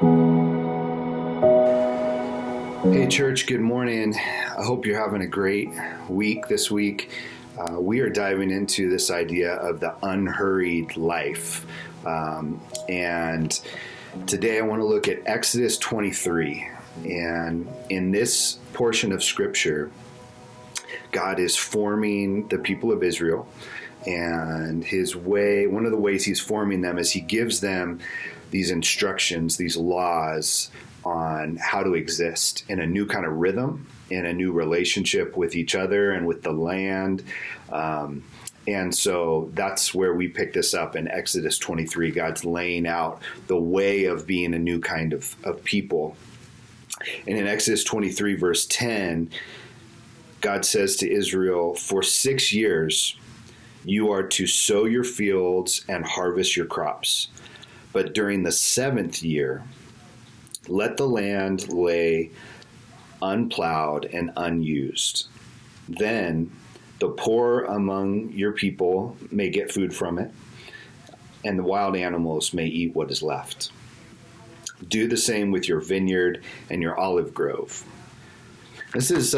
Hey, church, good morning. I hope you're having a great week this week. We are diving into this idea of the unhurried life. And today I want to look at Exodus 23. And in this portion of Scripture, God is forming the people of Israel. And one of the ways he's forming them is he gives them these instructions, these laws on how to exist in a new kind of rhythm, in a new relationship with each other and with the land. And so that's where we pick this up in Exodus 23. God's laying out the way of being a new kind of people. And in Exodus 23, verse 10, God says to Israel, "For 6 years you are to sow your fields and harvest your crops. But during the 7th year, let the land lay unplowed and unused. Then the poor among your people may get food from it, and the wild animals may eat what is left. Do the same with your vineyard and your olive grove." This is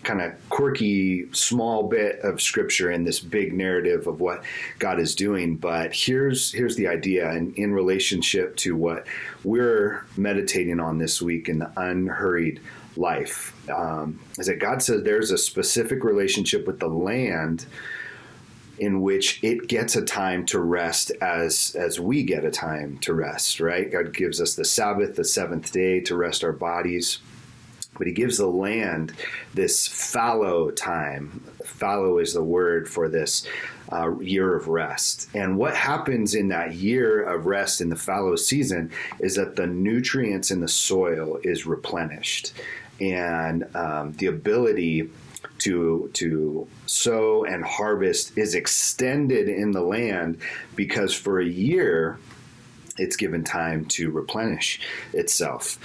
kind of quirky, small bit of scripture in this big narrative of what God is doing. But here's the idea in relationship to what we're meditating on this week in the unhurried life, is that God says there's a specific relationship with the land in which it gets a time to rest as we get a time to rest, right? God gives us the Sabbath, the 7th day, to rest our bodies. But he gives the land this fallow time. Fallow is the word for this year of rest. And what happens in that year of rest in the fallow season is that the nutrients in the soil is replenished. And the ability to sow and harvest is extended in the land, because for a year it's given time to replenish itself.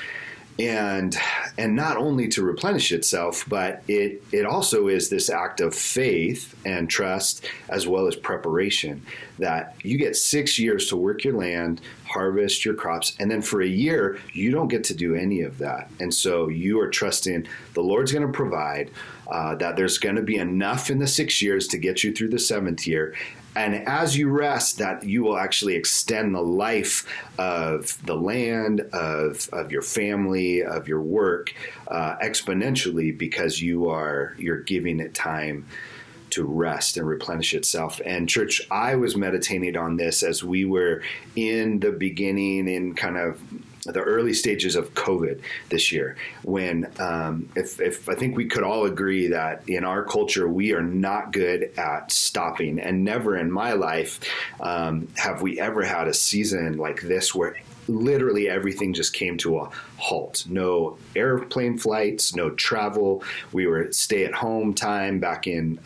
And not only to replenish itself, but it also is this act of faith and trust, as well as preparation, that you get 6 years to work your land, harvest your crops, and then for a year, you don't get to do any of that. And so you are trusting the Lord's going to provide, that there's going to be enough in the 6 years to get you through the 7th year. And as you rest, that you will actually extend the life of the land, of your family, of your work, exponentially, because you're giving it time to rest and replenish itself. And church, I was meditating on this as we were in the beginning, in kind of the early stages of COVID this year, when if I think we could all agree that in our culture, we are not good at stopping, and never in my life have we ever had a season like this where literally everything just came to a halt. No airplane flights, no travel. We were at stay-at-home time back in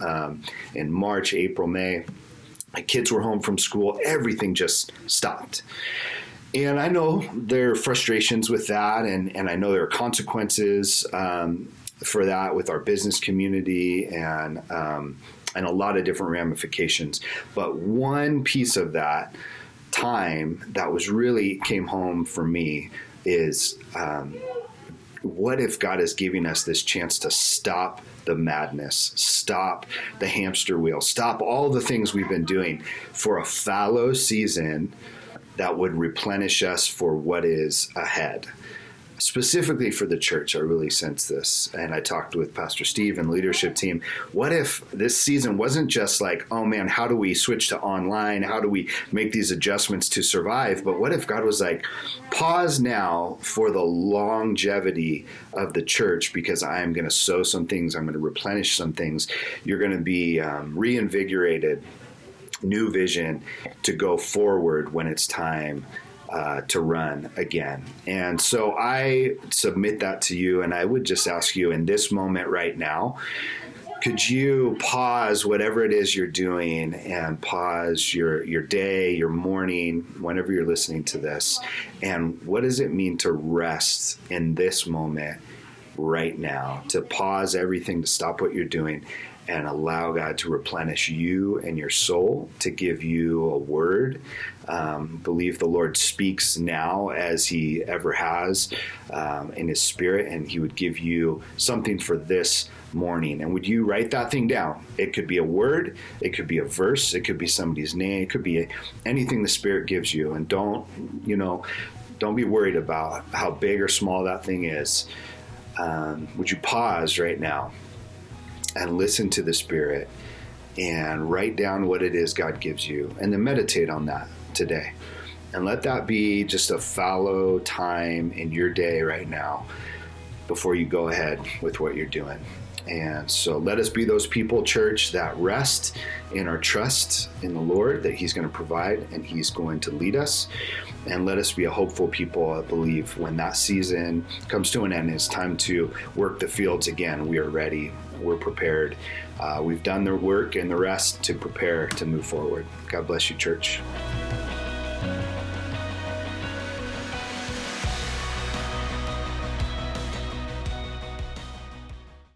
March, April, May. My kids were home from school. Everything just stopped. And I know there are frustrations with that, and I know there are consequences for that with our business community and a lot of different ramifications. But one piece of that time that was really came home for me is what if God is giving us this chance to stop the madness, stop the hamster wheel, stop all the things we've been doing for a fallow season that would replenish us for what is ahead. Specifically for the church, I really sense this. And I talked with Pastor Steve and the leadership team. What if this season wasn't just like, oh man, how do we switch to online? How do we make these adjustments to survive? But what if God was like, pause now for the longevity of the church, because I'm going to sow some things. I'm going to replenish some things. You're going to be reinvigorated, new vision to go forward when it's time to run again. And so I submit that to you, and I would just ask you in this moment right now, could you pause whatever it is you're doing and pause your day, your morning, whenever you're listening to this, and what does it mean to rest in this moment right now, to pause everything, to stop what you're doing, and allow God to replenish you and your soul, to give you a word. Believe the Lord speaks now as he ever has in his spirit, and he would give you something for this morning. And would you write that thing down? It could be a word, it could be a verse, it could be somebody's name, it could be anything the Spirit gives you. And don't be worried about how big or small that thing is. Would you pause right now and listen to the Spirit and write down what it is God gives you, and then meditate on that today. And let that be just a fallow time in your day right now before you go ahead with what you're doing. And so let us be those people, church, that rest in our trust in the Lord, that he's going to provide and he's going to lead us. And let us be a hopeful people, I believe, when that season comes to an end, it's time to work the fields again. We are ready. We're prepared. We've done the work and the rest to prepare to move forward. God bless you, church.